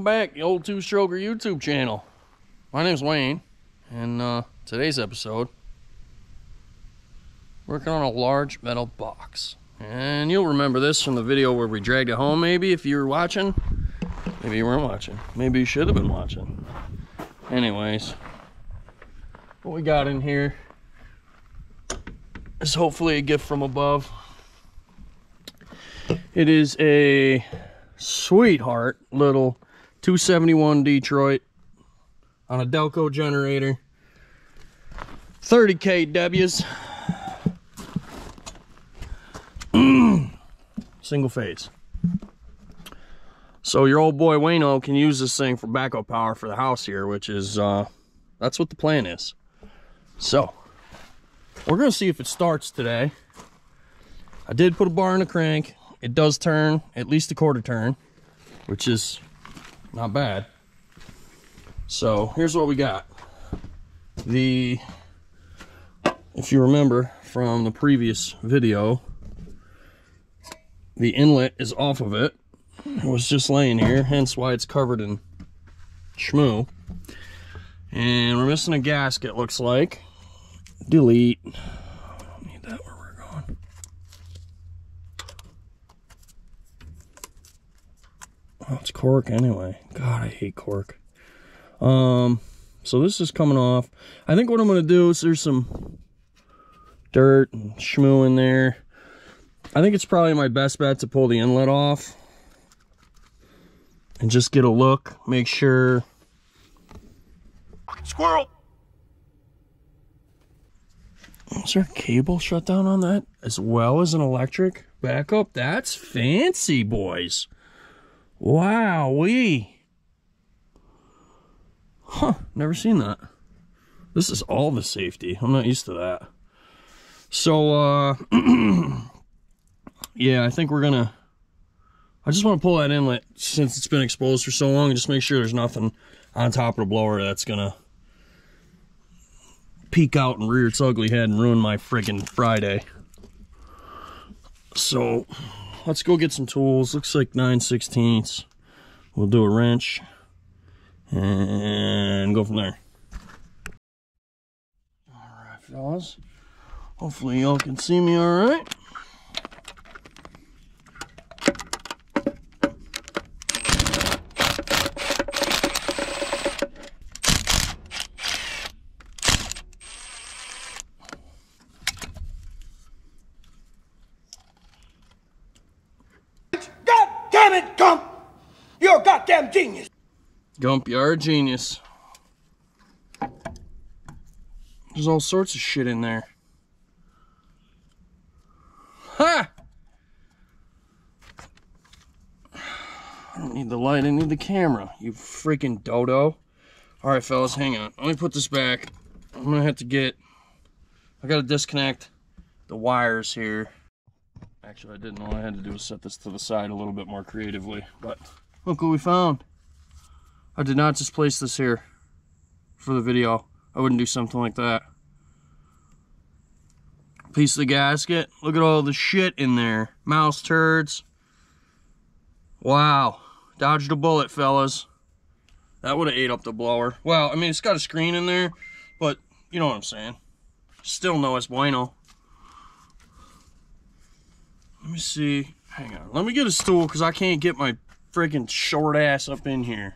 back, the old two-stroker YouTube channel. My name's Wayne, and today's episode, working on a large metal box. And you'll remember this from the video where we dragged it home, maybe, if you were watching. Maybe you weren't watching. Maybe you should have been watching. Anyways, what we got in here is hopefully a gift from above. It is a sweetheart little 271 Detroit on a Delco generator, 30 kWs, single phase. So your old boy Wayno can use this thing for backup power for the house here, which is that's what the plan is. So we're gonna see if it starts today. I did put a bar in the crank. It does turn at least a quarter turn, which is not bad. So here's what we got. If you remember from the previous video, the inlet is off of it. It was just laying here, hence why it's covered in schmoo. And we're missing a gasket, looks like. Delete. I don't need that where we're going. Oh, it's cork anyway. God, I hate cork. So this is coming off. I think what I'm going to do is there's some dirt and schmoo in there. I think it's probably my best bet to pull the inlet off and just get a look, make sure. Squirrel! Is there a cable shut down on that as well as an electric backup? That's fancy, boys. Wowee. Huh, never seen that. This is all the safety. I'm not used to that. So, yeah, I think we're gonna, I just want to pull that inlet since it's been exposed for so long and just make sure there's nothing on top of the blower that's gonna peek out and rear its ugly head and ruin my friggin' Friday. So let's go get some tools. Looks like 9/16. We'll do a wrench and go from there. All right, fellas. Hopefully y'all can see me all right. God damn it, Gump! You're a goddamn genius! Gump, you're a genius. There's all sorts of shit in there. Ha! I don't need the light, I need the camera, you freaking dodo. Alright, fellas, hang on. Let me put this back. I'm gonna have to I gotta disconnect the wires here. Actually, I didn't know all I had to do was set this to the side a little bit more creatively, but look what we found. I did not just place this here for the video. I wouldn't do something like that. Piece of the gasket. Look at all the shit in there. Mouse turds. Wow. Dodged a bullet, fellas. That would have ate up the blower. Well, I mean, it's got a screen in there, but you know what I'm saying. Still no es bueno. Let me see. Hang on. Let me get a stool because I can't get my freaking short ass up in here.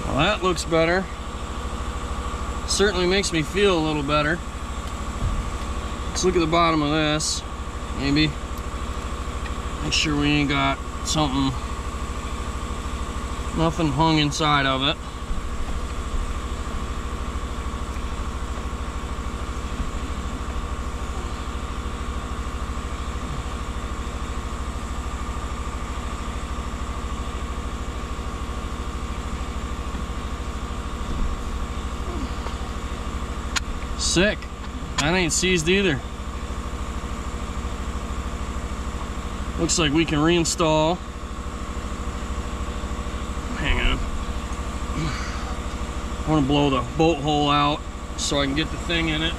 Well, that looks better. Certainly makes me feel a little better. Let's look at the bottom of this. Maybe. Make sure we ain't got nothing hung inside of it. Sick. That ain't seized either. Looks like we can reinstall. Hang on. I want to blow the bolt hole out so I can get the thing in it.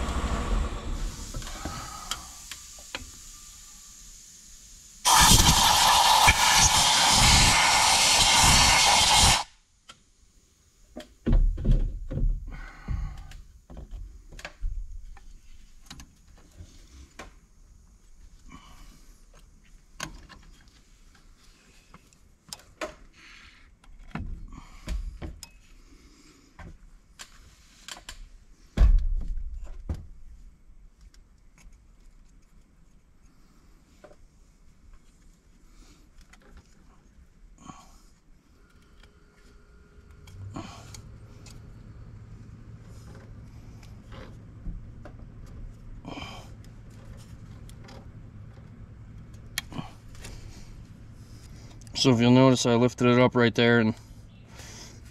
So if you'll notice, I lifted it up right there, and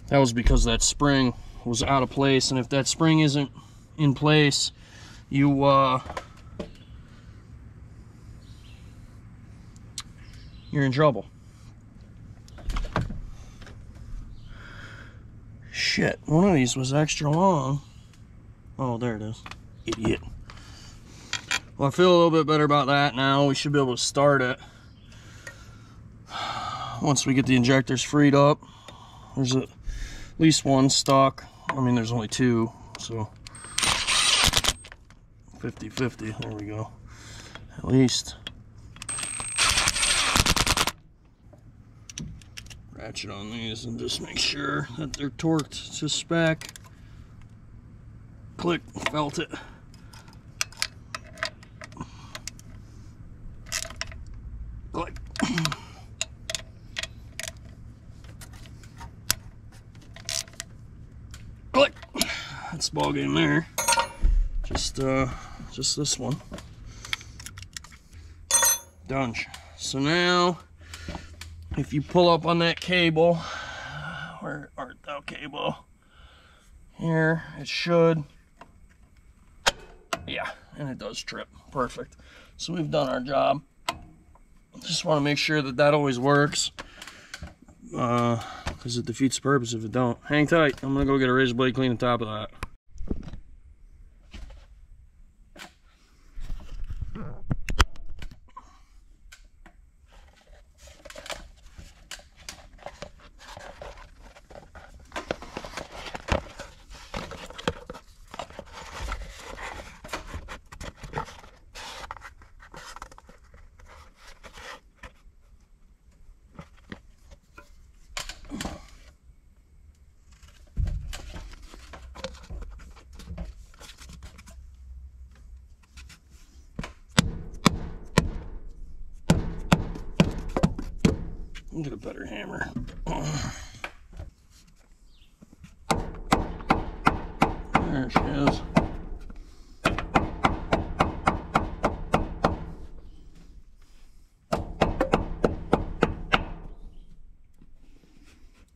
that was because that spring was out of place. And if that spring isn't in place, you're in trouble. Shit, one of these was extra long. Oh, there it is. Idiot. Well, I feel a little bit better about that now. We should be able to start it. Once we get the injectors freed up. There's at least one stuck. I mean, there's only two, so 50-50. There we go. At least. Ratchet on these and just make sure that they're torqued to spec. Click, felt it. Click. Click. That's ball game there. Just this one. Done. So now, if you pull up on that cable, where art thou, cable? Here, it should. Yeah, and it does trip. Perfect. So we've done our job. Just want to make sure that that always works. Because it defeats the purpose if it don't. Hang tight. I'm going to go get a razor blade, clean the top of that. Get a better hammer. There she is.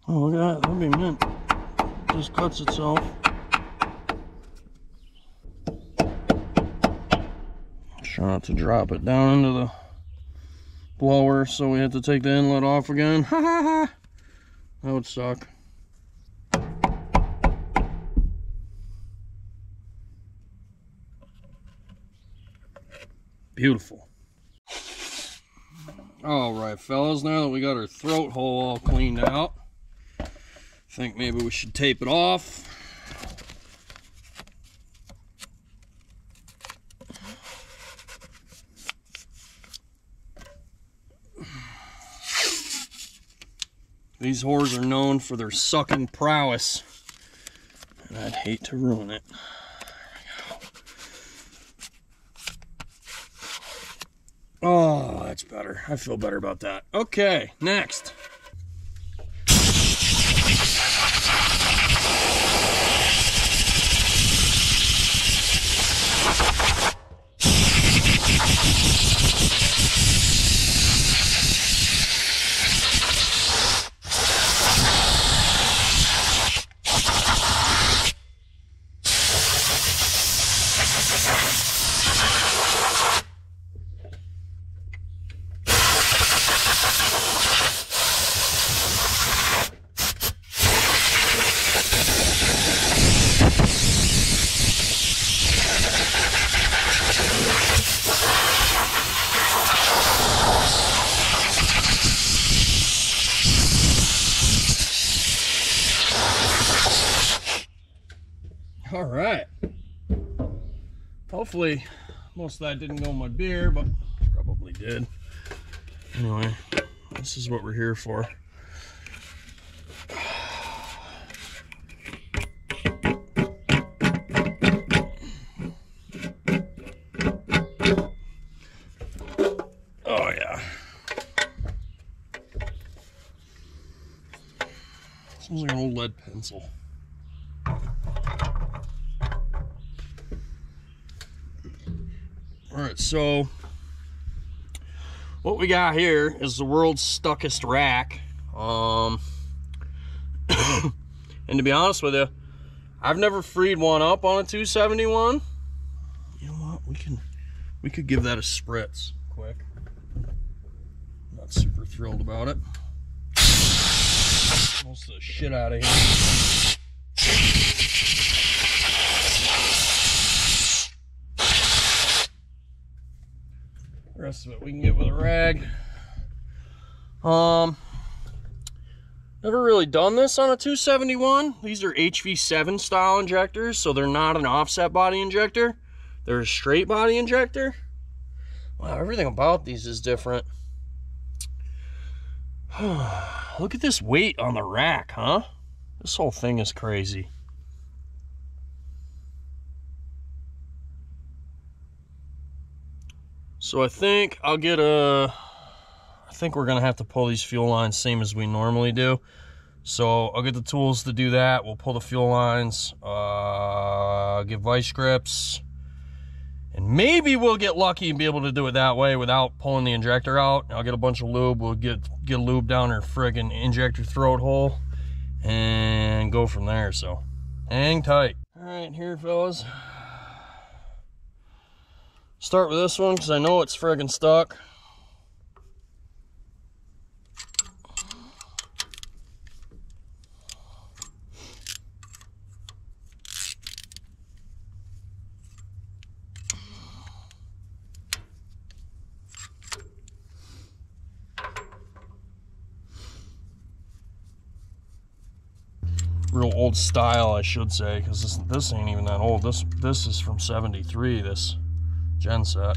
Oh, look at that. That'd be mint. It just cuts itself. Try not to drop it down into the blower, so we have to take the inlet off again. Ha ha ha! That would suck. Beautiful. Alright, fellas, now that we got our throat hole all cleaned out, I think maybe we should tape it off. These whores are known for their sucking prowess, and I'd hate to ruin it. There we go. Oh, that's better. I feel better about that. Okay, next. All right. Hopefully most of that didn't go in my beer, but probably did. Anyway, this is what we're here for. Oh yeah. Sounds like an old lead pencil. Alright, so what we got here is the world's stuckest rack. And to be honest with you, I've never freed one up on a 271. You know what? We could give that a spritz quick. Not super thrilled about it. Most of the shit out of here. The rest of it we can get with a rag. Never really done this on a 271. These are HV7 style injectors, so they're not an offset body injector. They're a straight body injector. Wow, everything about these is different. Look at this weight on the rack, huh? This whole thing is crazy. So I think I'll get a... I think we're gonna have to pull these fuel lines same as we normally do. So I'll get the tools to do that. We'll pull the fuel lines, get vice grips, and maybe we'll get lucky and be able to do it that way without pulling the injector out. I'll get a bunch of lube. We'll get lube down her friggin' injector throat hole and go from there. So hang tight. All right, here, fellas. Start with this one because I know it's friggin' stuck. Real old style, I should say, because this ain't even that old. This is from '73. This gen set.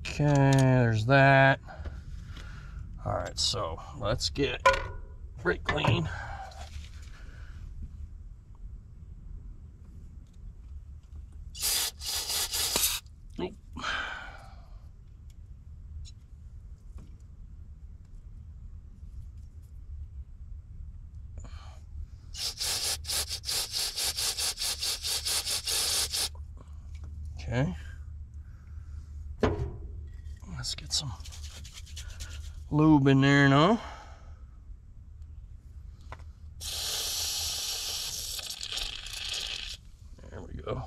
Okay, there's that. All right, so let's get brake clean. Okay, let's get some lube in there now. There we go.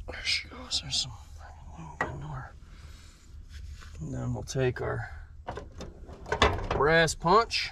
There she goes. There's some lube in there. And then we'll take our brass punch.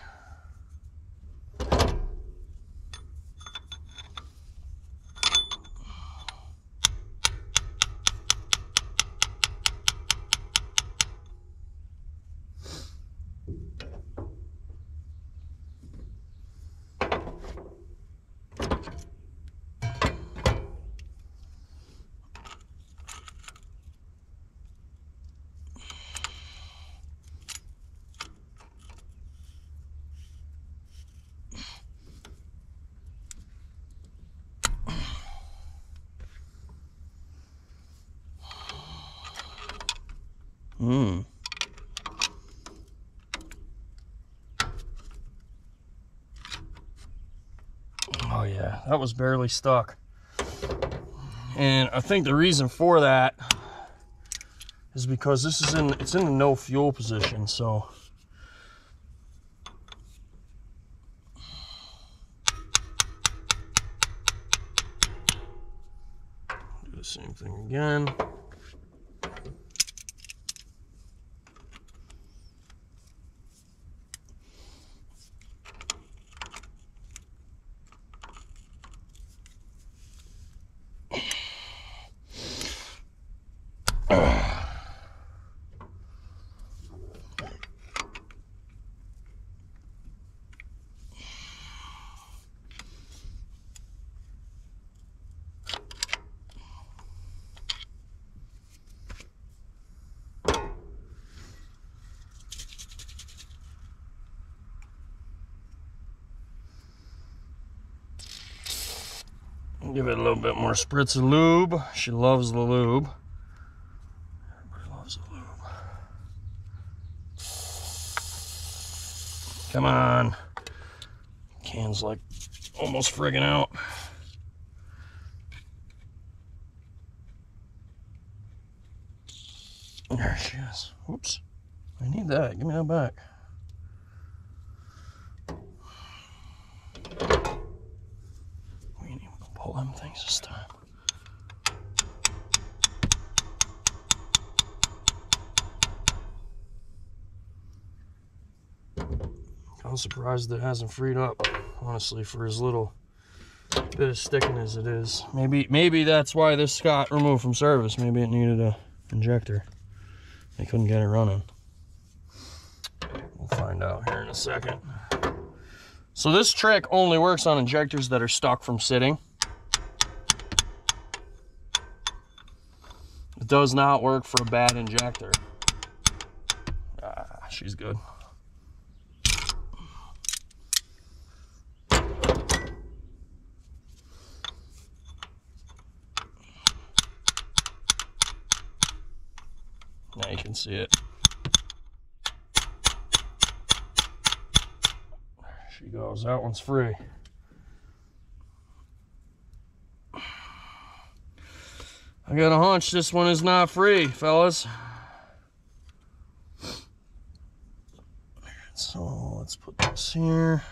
Oh yeah, that was barely stuck. And I think the reason for that is because it's in the no fuel position, so do the same thing again. Give it a little bit more spritz of lube. She loves the lube. Everybody loves the lube. Come on. Can's like almost friggin' out. There she is. Whoops. I need that. Give me that back. We ain't even gonna pull them things this time. I'm surprised it hasn't freed up, honestly, for as little bit of sticking as it is. Maybe that's why this got removed from service. Maybe it needed a injector. They couldn't get it running. We'll find out here in a second. So this trick only works on injectors that are stuck from sitting. It does not work for a bad injector. Ah, she's good. Now you can see it. There she goes. That one's free. I got a hunch this one is not free, fellas. So let's put this here.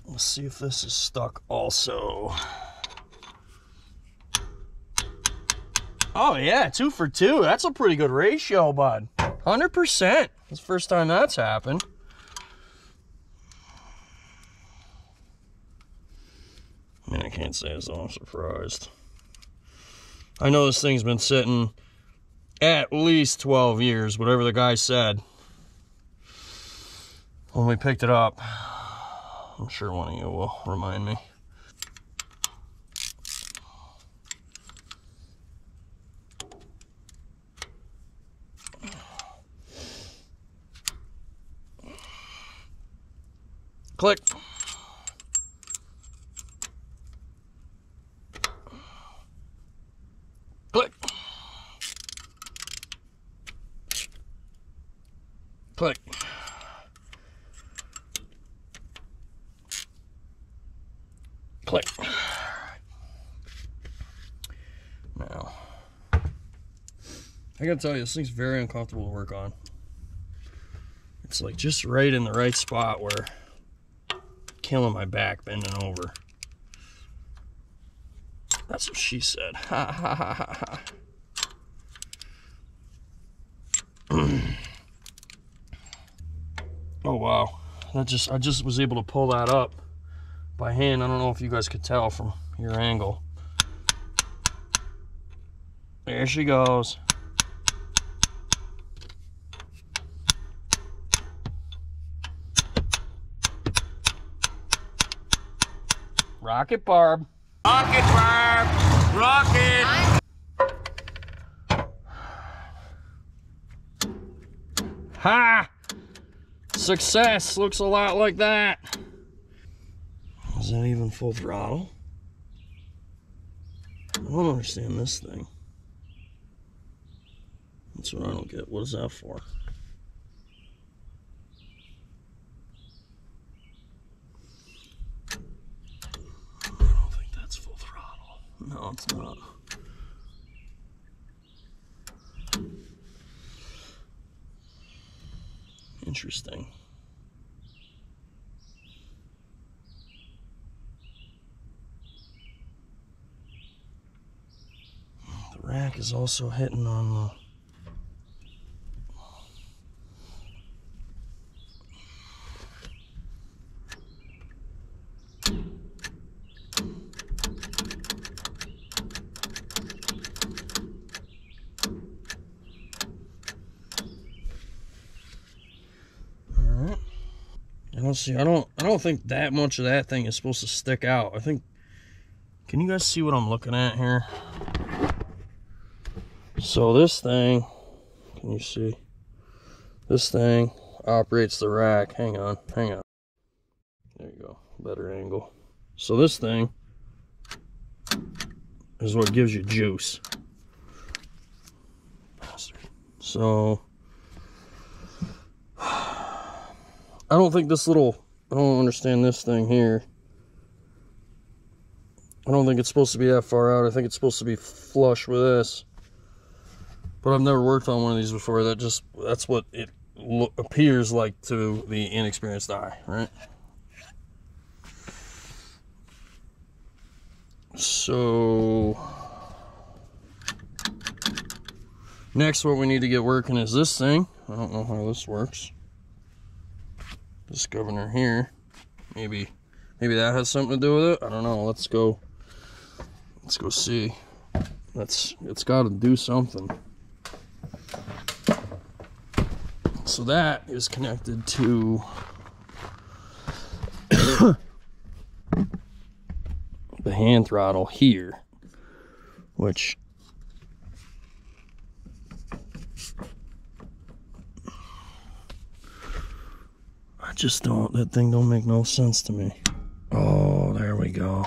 Let's see if this is stuck also. Oh yeah, 2 for 2. That's a pretty good ratio, bud. 100%. That's the first time that's happened. I mean, I can't say as though I'm surprised. I know this thing's been sitting at least 12 years, whatever the guy said when we picked it up. I'm sure one of you will remind me. Click. Click. Click. Click. Now, I gotta tell you, this thing's very uncomfortable to work on. It's like just right in the right spot where killing my back bending over. That's what she said. Ha ha ha ha ha. Oh wow. I just was able to pull that up by hand. I don't know if you guys could tell from your angle. There she goes. Rocket barb. Rocket, Barb! Rocket! Ha! Success looks a lot like that. Is that even full throttle? I don't understand this thing. That's what I don't get. What is that for? I don't think that's full throttle. No, it's not. Interesting. The rack is also hitting on the... I don't think that much of that thing is supposed to stick out. I think Can you guys see what I'm looking at here? So this thing, can you see? This thing operates the rack. Hang on. There you go, better angle. So this thing is what gives you juice. So I don't think this little, I don't understand this thing here. I don't think it's supposed to be that far out. I think it's supposed to be flush with this. But I've never worked on one of these before. That's what it appears like to the inexperienced eye, right? So next, what we need to get working is this thing. I don't know how this works. This governor here. Maybe that has something to do with it. I don't know. Let's go see. It's got to do something. So that is connected to the hand throttle here, which I just don't, that thing don't make no sense to me. Oh, there we go.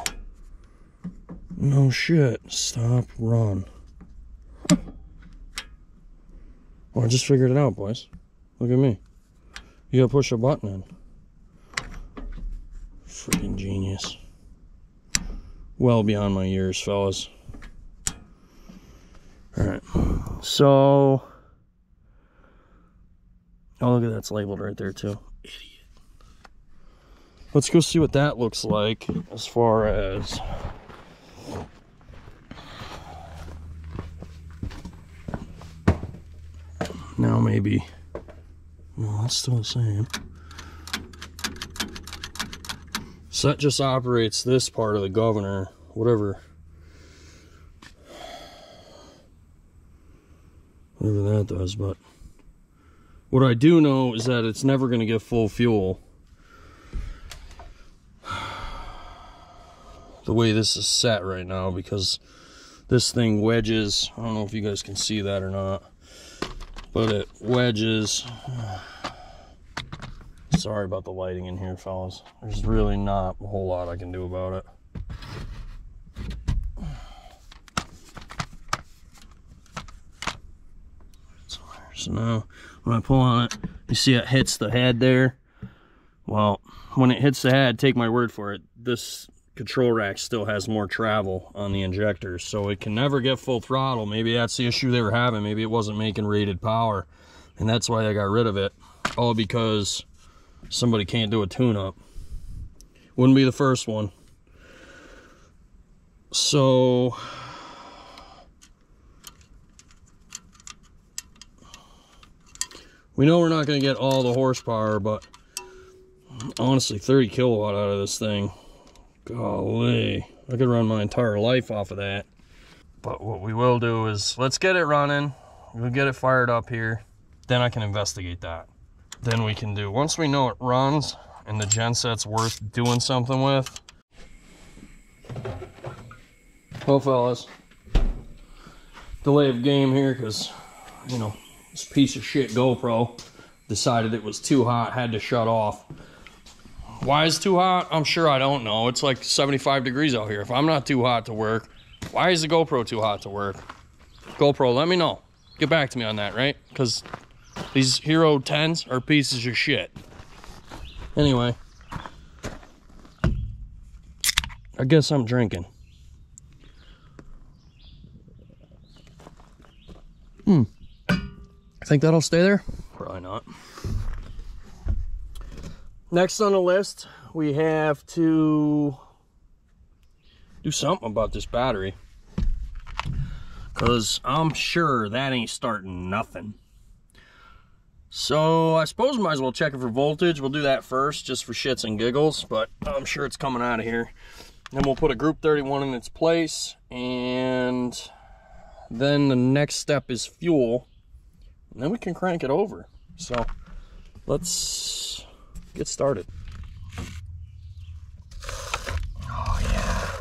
No shit. Stop, run. Well, I just figured it out, boys. Look at me. You gotta push a button in. Freaking genius. Well beyond my years, fellas. Alright. So. Oh, look at that's labeled right there, too. Idiot. Let's go see what that looks like as far as. Now, maybe. Well, that's still the same. So that just operates this part of the governor, whatever that does. But what I do know is that it's never going to get full fuel the way this is set right now, because this thing wedges. I don't know if you guys can see that or not, but it wedges. Sorry about the lighting in here, fellas. There's really not a whole lot I can do about it. So now, when I pull on it, you see it hits the head there. Well, when it hits the head, take my word for it, this control rack still has more travel on the injectors, so it can never get full throttle. Maybe that's the issue they were having. Maybe it wasn't making rated power, and that's why I got rid of it. All because somebody can't do a tune-up. Wouldn't be the first one. So we know we're not going to get all the horsepower, but honestly, 30 kilowatt out of this thing, golly, I could run my entire life off of that. But what we will do is, let's get it running, we'll get it fired up here, then I can investigate that. Then we can do, once we know it runs and the genset's worth doing something with. Well, fellas, delay of game here, because, you know, this piece of shit GoPro decided it was too hot, had to shut off. Why is it too hot? I'm sure I don't know. It's like 75 degrees out here. If I'm not too hot to work, why is the GoPro too hot to work? GoPro, let me know. Get back to me on that, right? Because these Hero 10s are pieces of shit. Anyway, I guess I'm drinking. Think that'll stay there? Probably not. Next on the list, we have to do something about this battery, because I'm sure that ain't starting nothing. So I suppose we might as well check it for voltage. We'll do that first, just for shits and giggles, but I'm sure it's coming out of here. Then we'll put a group 31 in its place, and then the next step is fuel, and then we can crank it over. So let's get started. Oh yeah.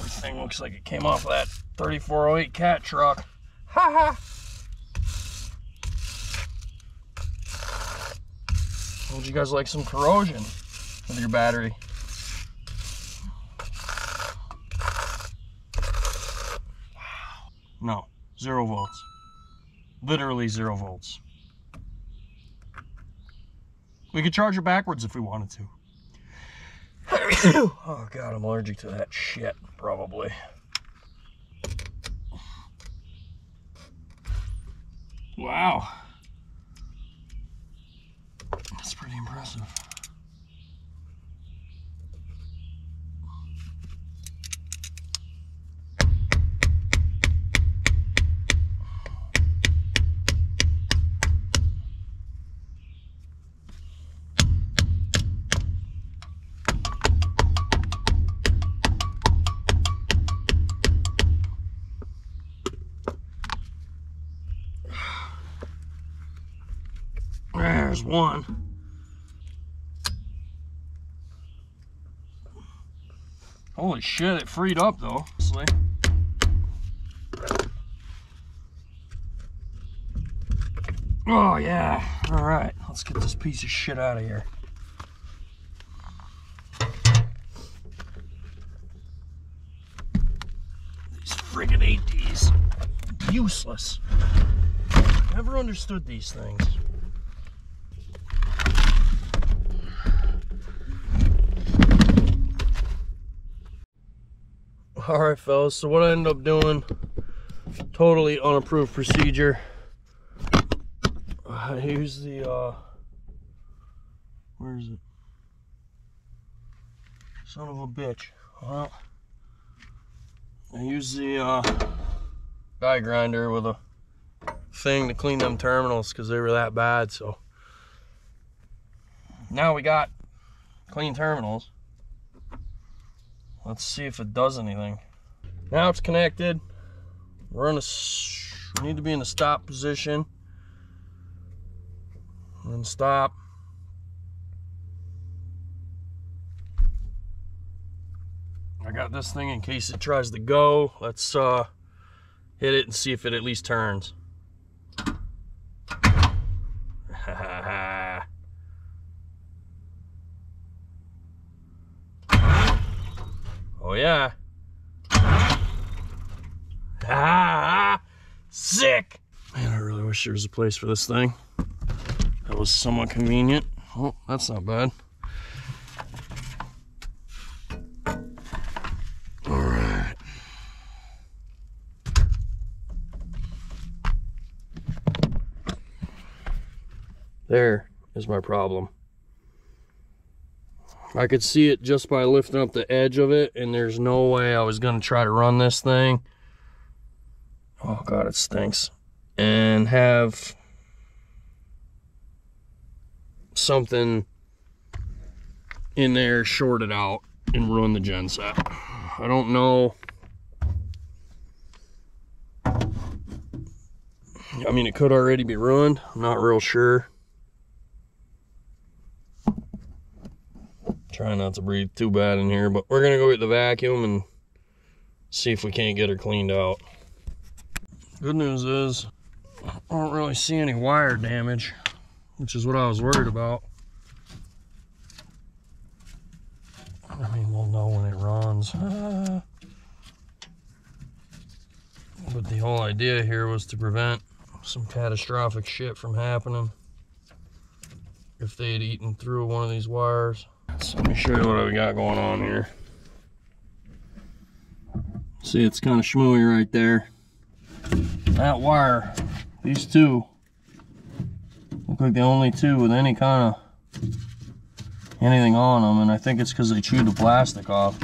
This thing looks like it came off of that 3408 cat truck. Ha ha! Would you guys like some corrosion with your battery? No, 0 volts. Literally 0 volts. We could charge it backwards if we wanted to. Oh God, I'm allergic to that shit, probably. Wow. That's pretty impressive. There's one. Holy shit, it freed up though. Oh yeah. Alright, let's get this piece of shit out of here. These friggin' ATs. Useless. Never understood these things. Alright fellas, so what I ended up doing, totally unapproved procedure. I used the, where is it? Son of a bitch. Well, I used the, die grinder with a thing to clean them terminals because they were that bad, so. Now we got clean terminals. Let's see if it does anything. Now it's connected. We're in a, we need to be in the stop position. And then stop. I got this thing in case it tries to go. Let's hit it and see if it at least turns. Oh yeah. Ah, sick. Man, I really wish there was a place for this thing. That was somewhat convenient. Oh, that's not bad. All right. There is my problem. I could see it just by lifting up the edge of it, and there's no way I was gonna try to run this thing. Oh God, it stinks. And have something in there shorted out and ruin the gen set. I don't know. I mean, it could already be ruined. I'm not real sure. Trying not to breathe too bad in here, but we're gonna go get the vacuum and see if we can't get her cleaned out. Good news is I don't really see any wire damage, which is what I was worried about. I mean, we'll know when it runs. But the whole idea here was to prevent some catastrophic shit from happening if they had eaten through one of these wires. So let me show you what we got going on here. See, it's kind of schmooey right there. That wire, these two, look like the only two with any kind of anything on them, and I think it's because they chewed the plastic off.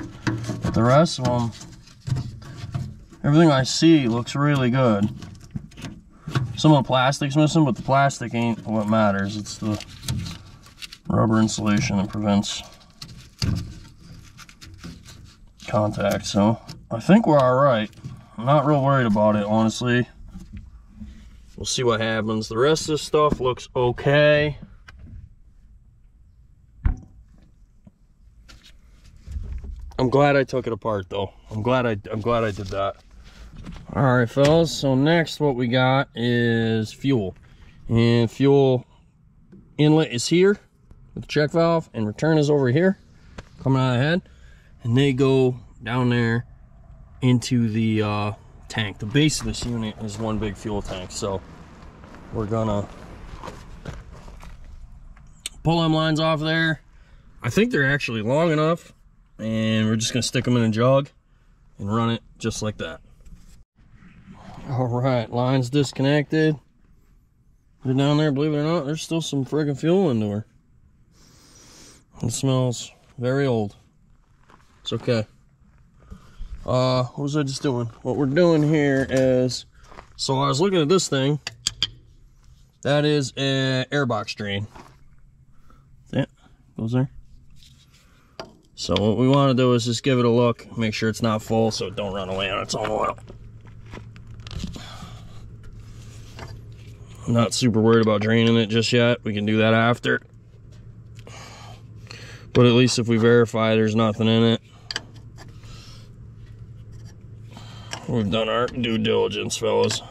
But the rest of them, everything I see looks really good. Some of the plastic's missing, but the plastic ain't what matters. It's the rubber insulation that prevents contact. So I think we're all right. I'm not real worried about it, honestly. We'll see what happens. The rest of this stuff looks okay. I'm glad I took it apart though. I'm glad I did that. All right, fellas. So next, what we got is fuel, and fuel inlet is here with the check valve, and return is over here, coming out of the head, and they go down there into the tank. The base of this unit is one big fuel tank, so we're gonna pull them lines off there. I think they're actually long enough, and we're just gonna stick them in a jug and run it just like that. All right, line's disconnected. Put it down there. Believe it or not, there's still some friggin' fuel into her. It smells very old. It's okay. What was I just doing? What we're doing here is, so I was looking at this thing. That is an airbox drain. Yeah, goes there. So what we want to do is just give it a look, make sure it's not full, so it don't run away on its own oil. I'm not super worried about draining it just yet. We can do that after. But at least if we verify there's nothing in it, we've done our due diligence, fellas.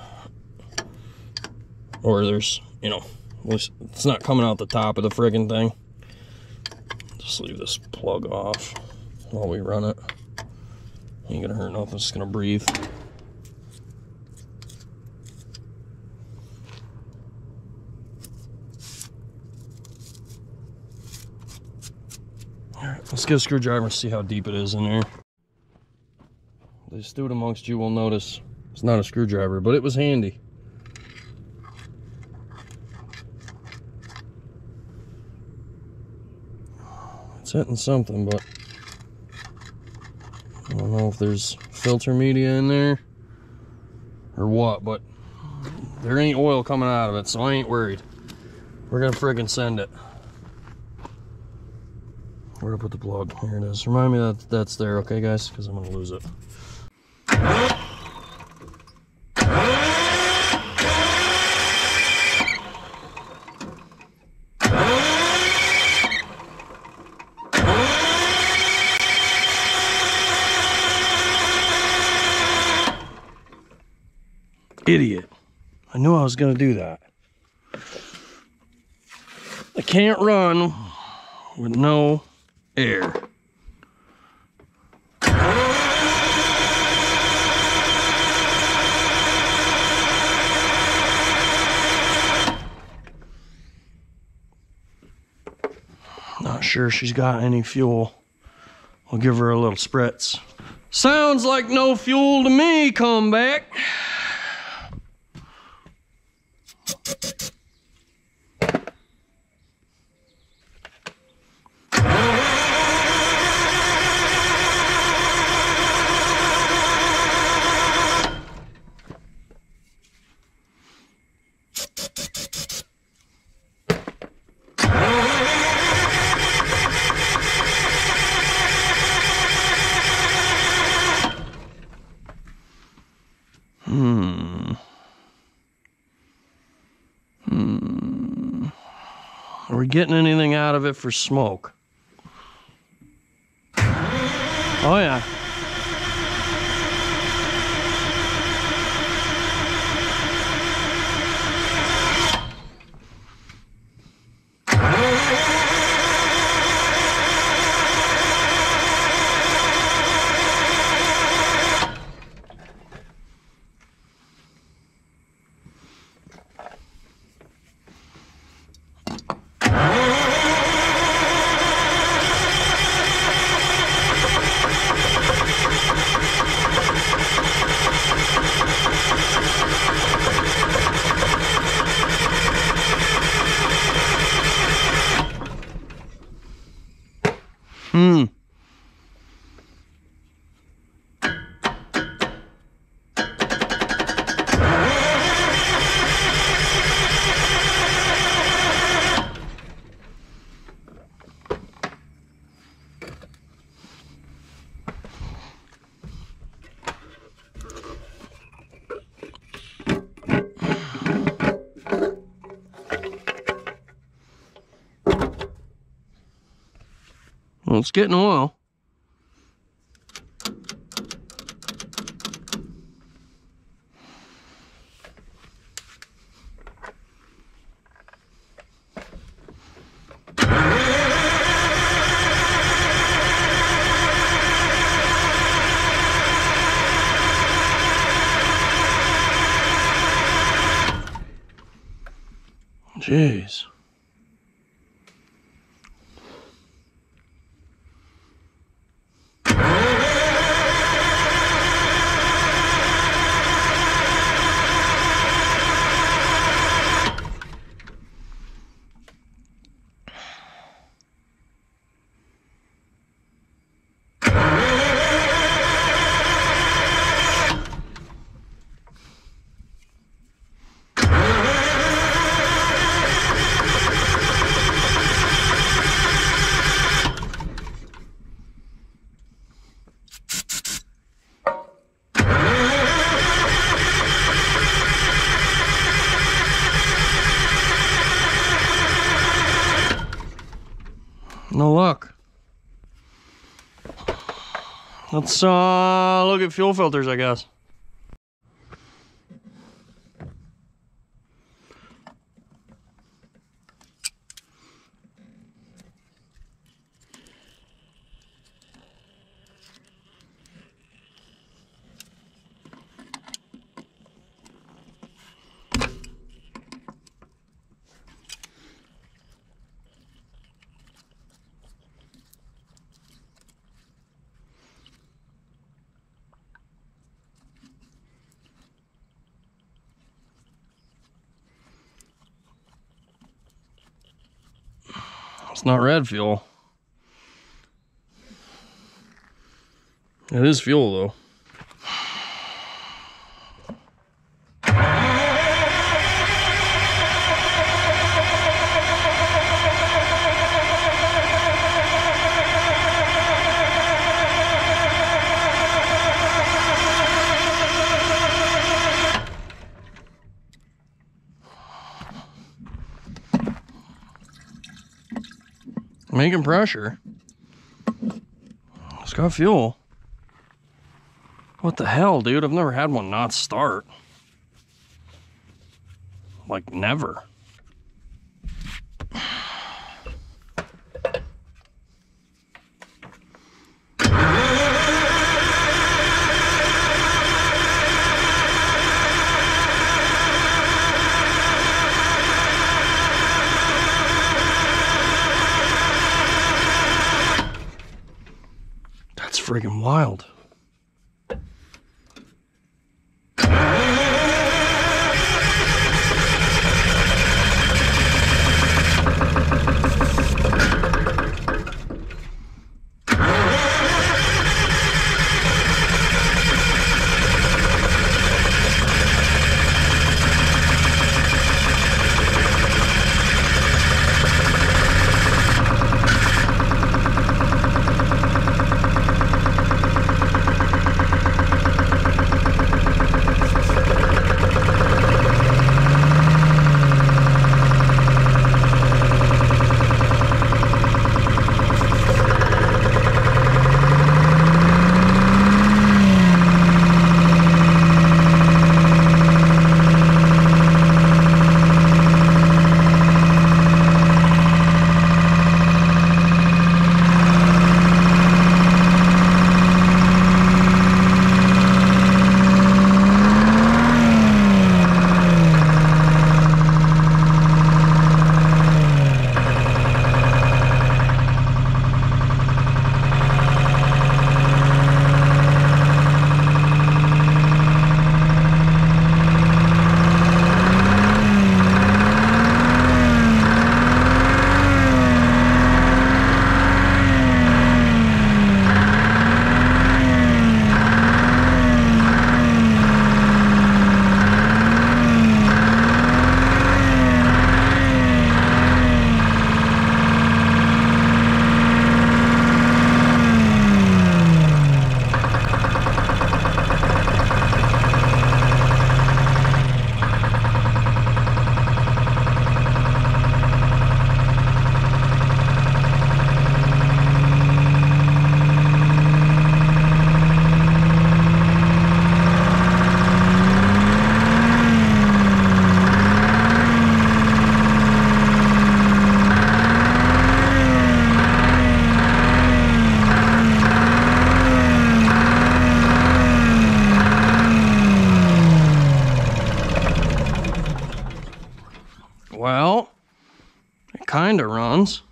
Or there's, you know, it's not coming out the top of the friggin' thing. Just leave this plug off while we run it. Ain't gonna hurt nothing, it's just gonna breathe. Alright, let's get a screwdriver and see how deep it is in there. The astute amongst you will notice it's not a screwdriver, but it was handy. It's hitting something, but I don't know if there's filter media in there or what, but there ain't oil coming out of it, so I ain't worried. We're gonna friggin' send it. Where to put the plug? Here it is. Remind me that that's there, okay, guys? Because I'm gonna lose it. Idiot. I knew I was gonna do that. I can't run with no air. Not sure she's got any fuel. I'll give her a little spritz. Sounds like no fuel to me, comeback. Are we getting anything out of it for smoke? Oh yeah. Well, it's getting oil. Jeez. No luck. Let's look at fuel filters, I guess. It's not red fuel. It is fuel, though. Making pressure. It's got fuel. What the hell, dude? I've never had one not start. Like, never. That's friggin' wild. kinda runs.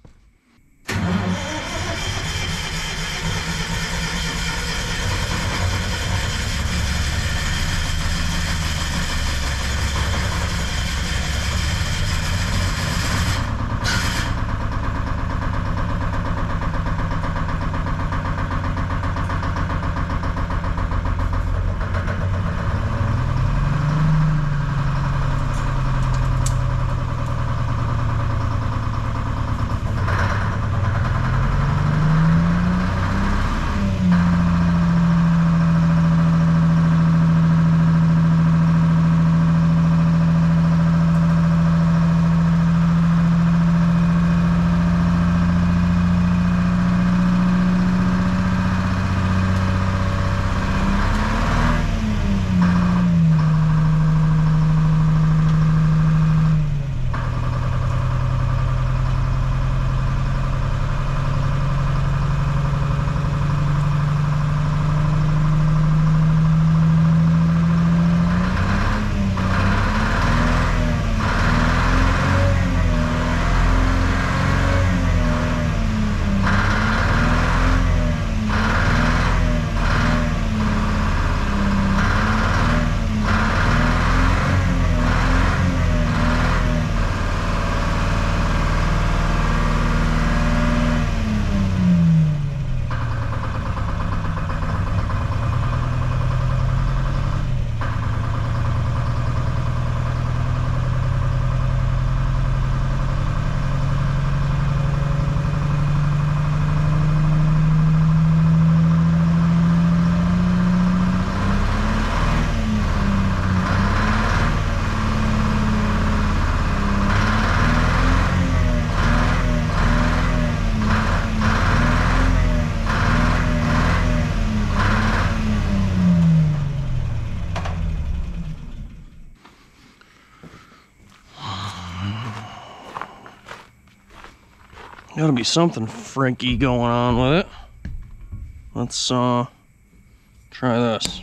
Gotta be something freaky going on with it. Let's try this.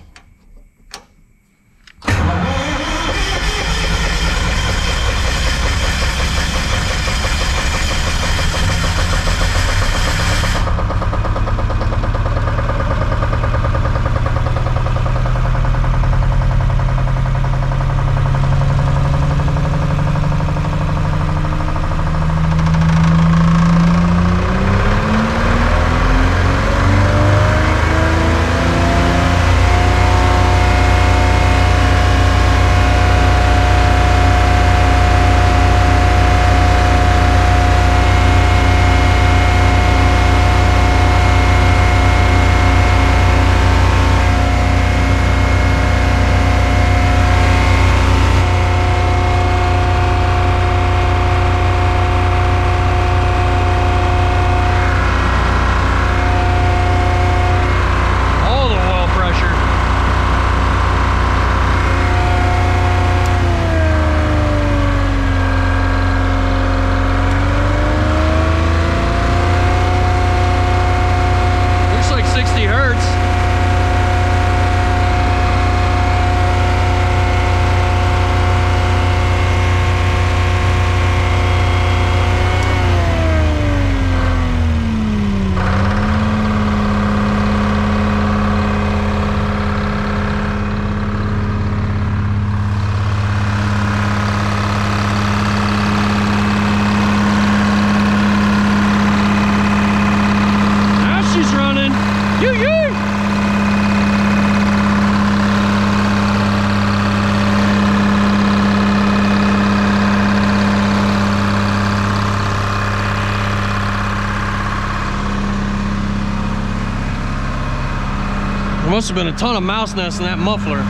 There must have been a ton of mouse nests in that muffler.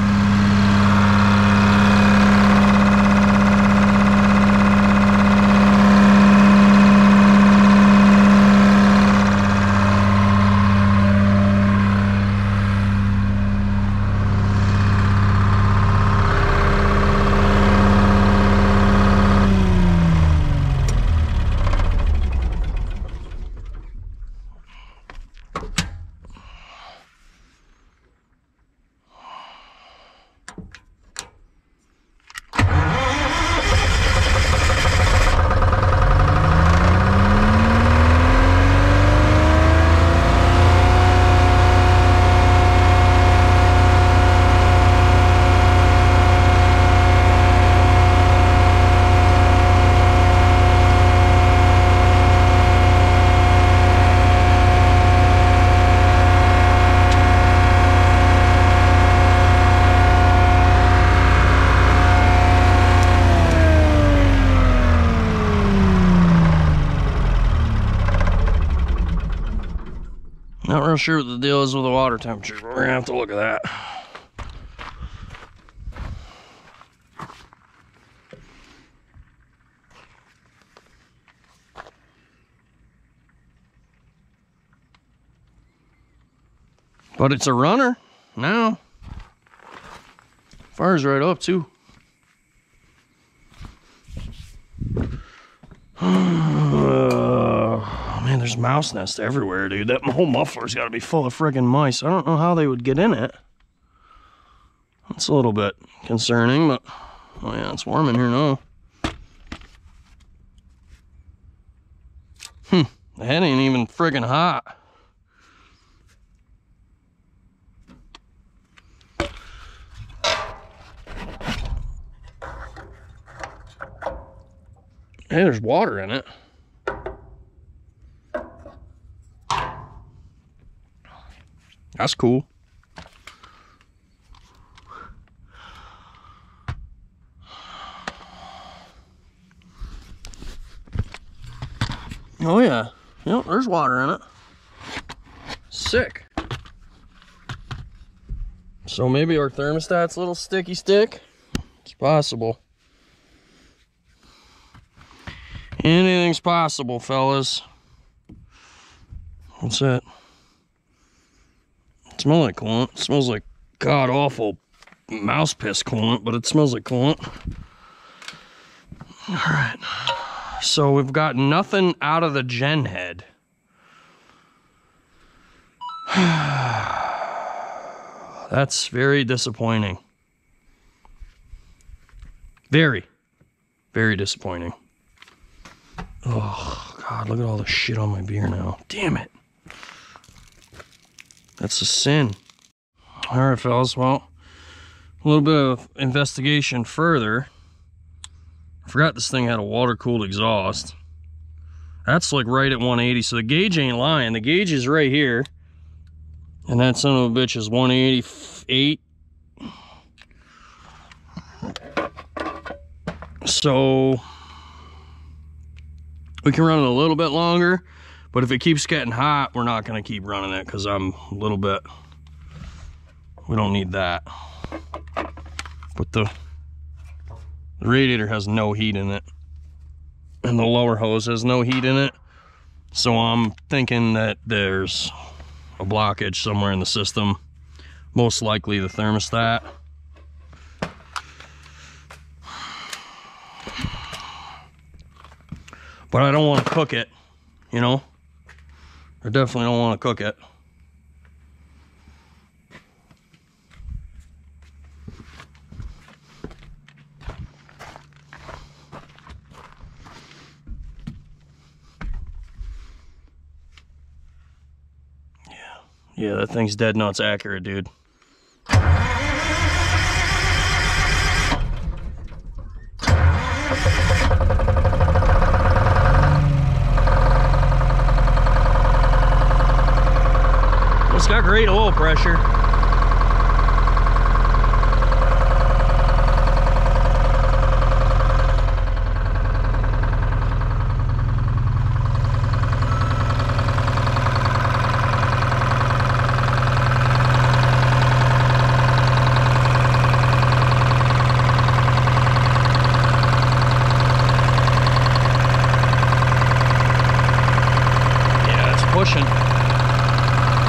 Not real sure what the deal is with the water temperature, but we're gonna have to look at that. But it's a runner now. Fire's right up too. Man, there's mouse nests everywhere, dude. That whole muffler's got to be full of friggin' mice. I don't know how they would get in it. It's a little bit concerning, but oh yeah, it's warm in here now. The head ain't even friggin' hot. Hey, there's water in it. That's cool. Oh yeah. Yep, there's water in it. Sick. So maybe our thermostat's a little sticky stick. It's possible. Anything's possible, fellas. What's that? It smells like coolant. It smells like god-awful mouse piss coolant, but it smells like coolant. All right. So we've got nothing out of the gen head. That's very disappointing. Very, very disappointing. Oh, God, look at all the shit on my beer now. Damn it. That's a sin. All right, fellas, well, a little bit of investigation further. I forgot this thing had a water-cooled exhaust. That's like right at 180, so the gauge ain't lying. The gauge is right here. And that son of a bitch is 188. So we can run it a little bit longer, but if it keeps getting hot, we're not going to keep running it because I'm a little bit, we don't need that. But the radiator has no heat in it, and the lower hose has no heat in it. So I'm thinking that there's a blockage somewhere in the system, most likely the thermostat. But I don't want to cook it, you know? I definitely don't want to cook it. Yeah, that thing's dead nuts accurate, dude. It's got great oil pressure.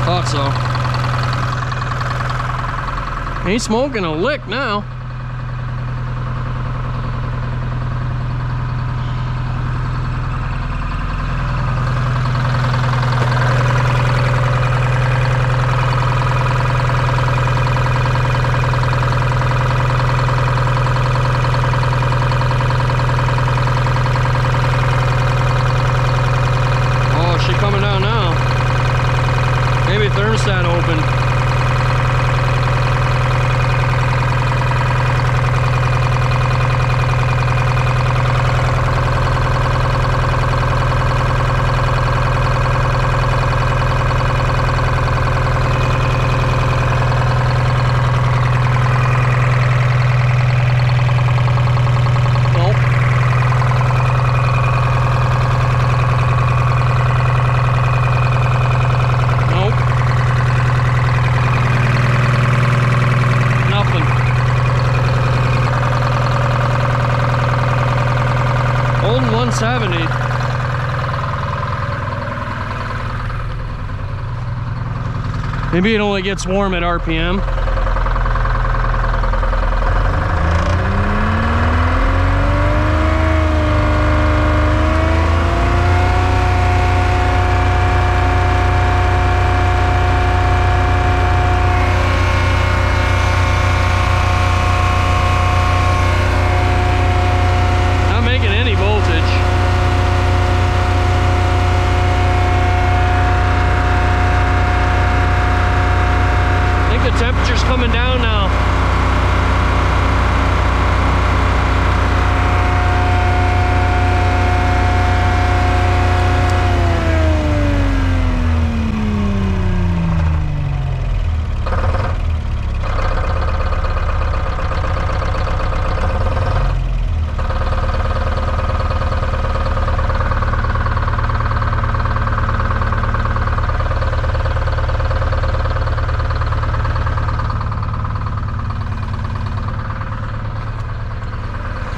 Thought so. Ain't smoking a lick now. Oh, she coming down now. Maybe thermostat open. Nope. Maybe it only gets warm at RPM. Coming down now.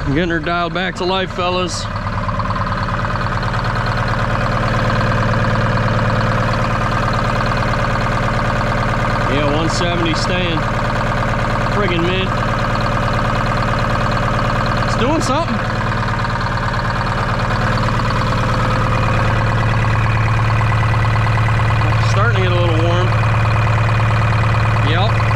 I'm getting her dialed back to life, fellas. Yeah, 170 staying. Friggin' mid. It's doing something. Starting to get a little warm. Yep.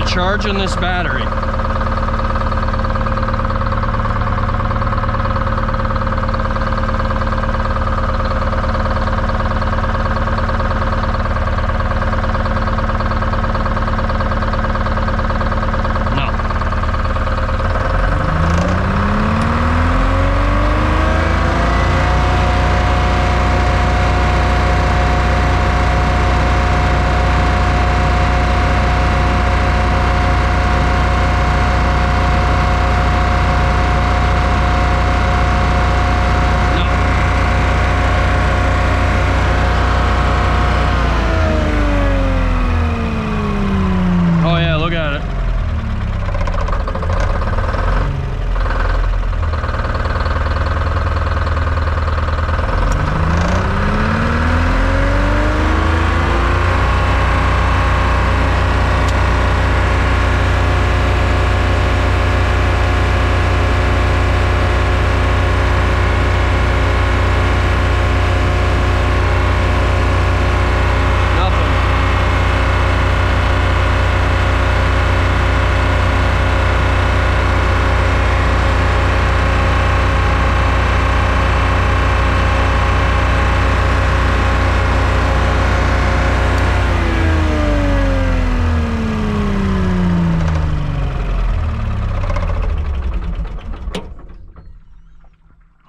Charging this battery. No.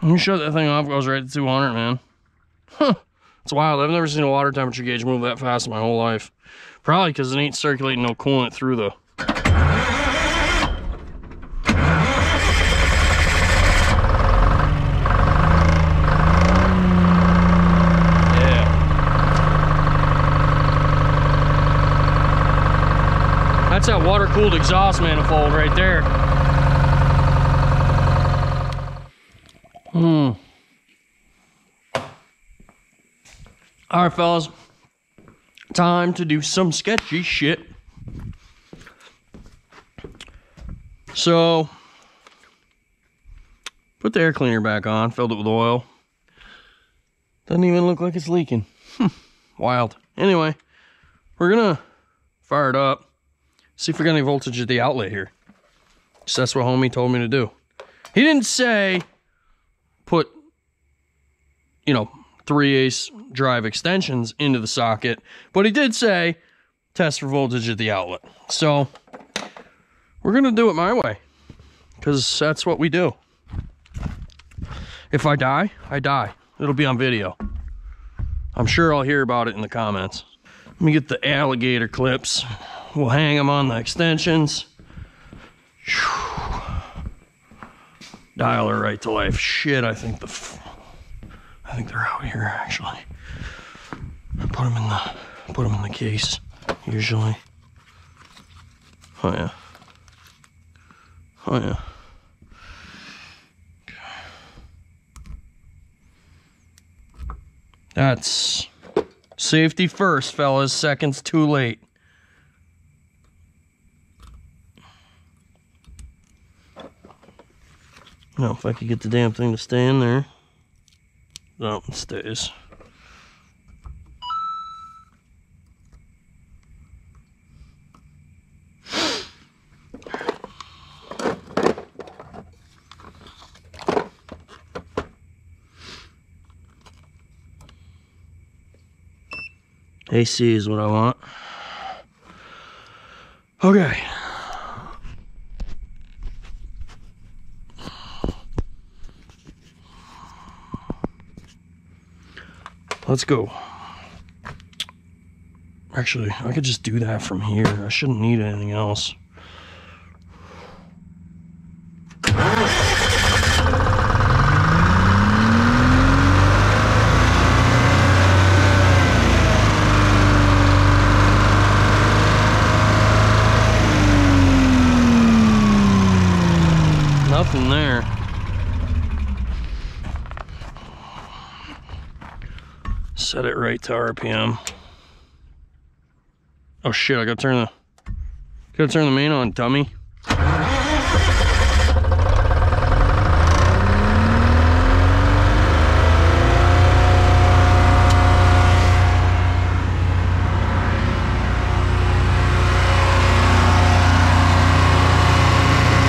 You shut that thing off, goes right to 200, man. Huh. It's wild. I've never seen a water temperature gauge move that fast in my whole life. Probably because it ain't circulating no coolant through the... Yeah. That's that water-cooled exhaust manifold right there. All right, fellas, time to do some sketchy shit. So, put the air cleaner back on, filled it with oil. Doesn't even look like it's leaking. Wild. Anyway, we're gonna fire it up, see if we got any voltage at the outlet here. So that's what homie told me to do. He didn't say put, 3/8 drive extensions into the socket, but he did say test for voltage at the outlet. So we're gonna do it my way. because that's what we do. If I die, I die. It'll be on video. I'm sure I'll hear about it in the comments. Let me get the alligator clips. We'll hang them on the extensions. Dial her right to life. Shit, I think they're out here actually. Put them in the case usually. Oh yeah. Oh yeah. That's safety first, fellas. Seconds too late. Now, if I could get the damn thing to stay in there. No, it stays. AC is what I want. Okay. Let's go. Actually, I could just do that from here. I shouldn't need anything else. Nothing there. Set it right to RPM. Oh shit, I gotta turn the main on, dummy.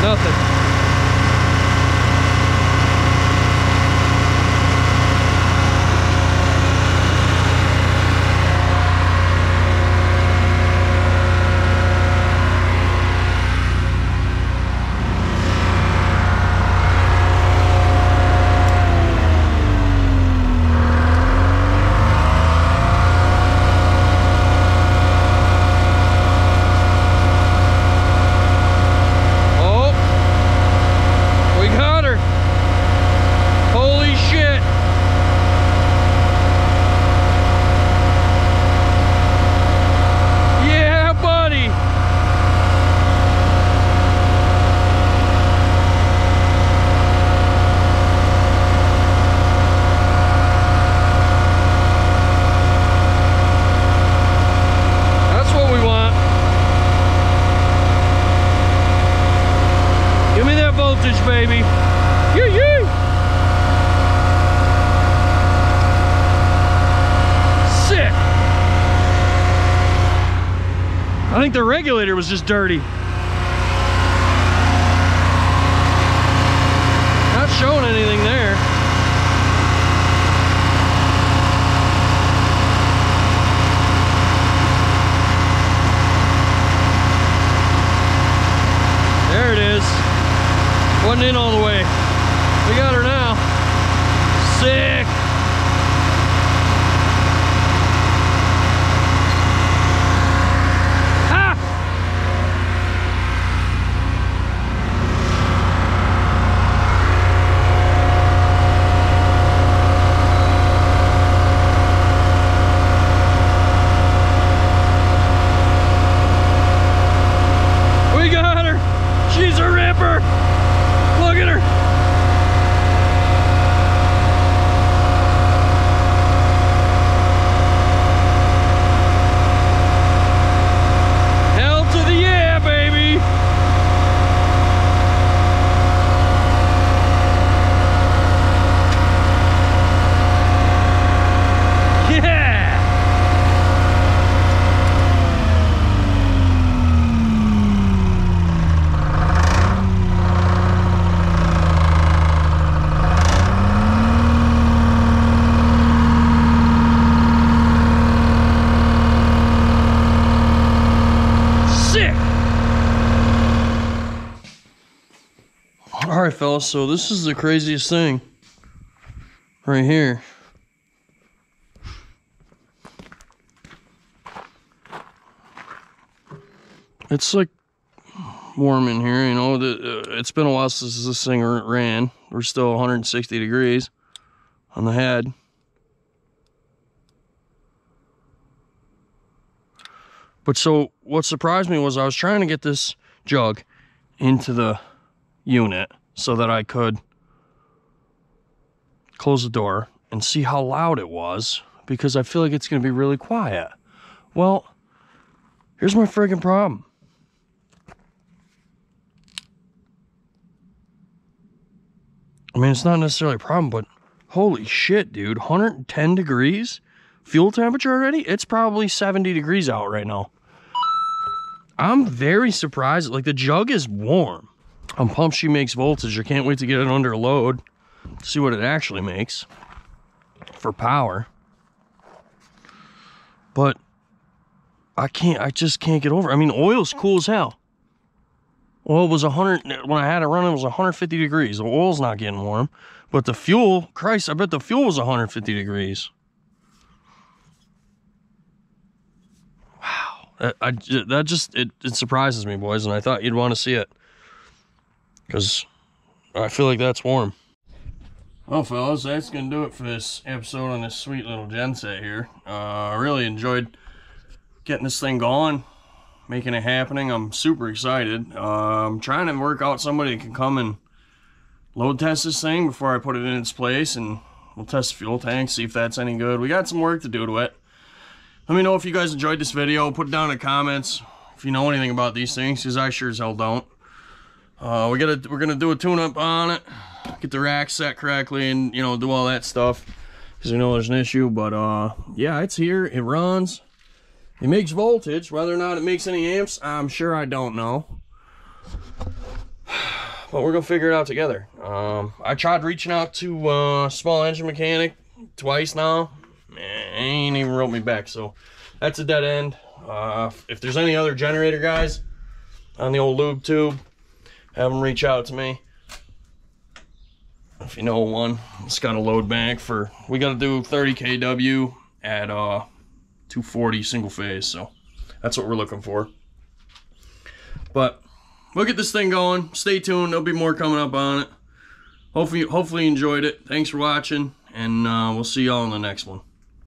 Nothing. Baby. Yee-yee. Sick. I think the regulator was just dirty. Not showing anything there. There it is. Wasn't in all the way. We got her now. Sick. Ha! We got her. She's a ripper. Look at her. Hell to the yeah, baby. Yeah. All right, fellas, so this is the craziest thing right here. It's like warm in here, you know. It's been a while since this thing ran. We're still 160 degrees on the head. But so what surprised me was I was trying to get this jug into the unit so that I could close the door and see how loud it was, because I feel like it's going to be really quiet. Well, here's my friggin' problem. I mean, it's not necessarily a problem, but holy shit, dude. 110 degrees fuel temperature already? It's probably 70 degrees out right now. I'm very surprised. Like, the jug is warm. I'm pumped she makes voltage. I can't wait to get it under load, see what it actually makes for power. But I just can't get over it. I mean, oil's cool as hell. Oil was 100, when I had it running, it was 150 degrees. The oil's not getting warm. But the fuel, Christ, I bet the fuel was 150 degrees. Wow. It surprises me, boys, and I thought you'd want to see it, because I feel like that's warm. Well, fellas, that's going to do it for this episode on this sweet little genset here. I really enjoyed getting this thing going, making it happening. I'm super excited. I'm trying to work out somebody that can come and load test this thing before I put it in its place, and we'll test the fuel tank, see if that's any good. We got some work to do to it. Let me know if you guys enjoyed this video. Put it down in the comments if you know anything about these things, because I sure as hell don't. We're gonna do a tune-up on it, get the rack set correctly, and, you know, do all that stuff, because we know there's an issue. But yeah, it's here. It runs. It makes voltage. Whether or not it makes any amps, I'm sure I don't know. But we're gonna figure it out together. I tried reaching out to a small engine mechanic twice now. Man, he ain't even wrote me back, so that's a dead end. If there's any other generator guys on the old lube tube, have them reach out to me. If you know one, it's got a load bank for, we got to do 30 kW at 240 single phase, so that's what we're looking for. But we'll get this thing going. Stay tuned, there'll be more coming up on it. Hopefully you enjoyed it. Thanks for watching, and we'll see y'all in the next one.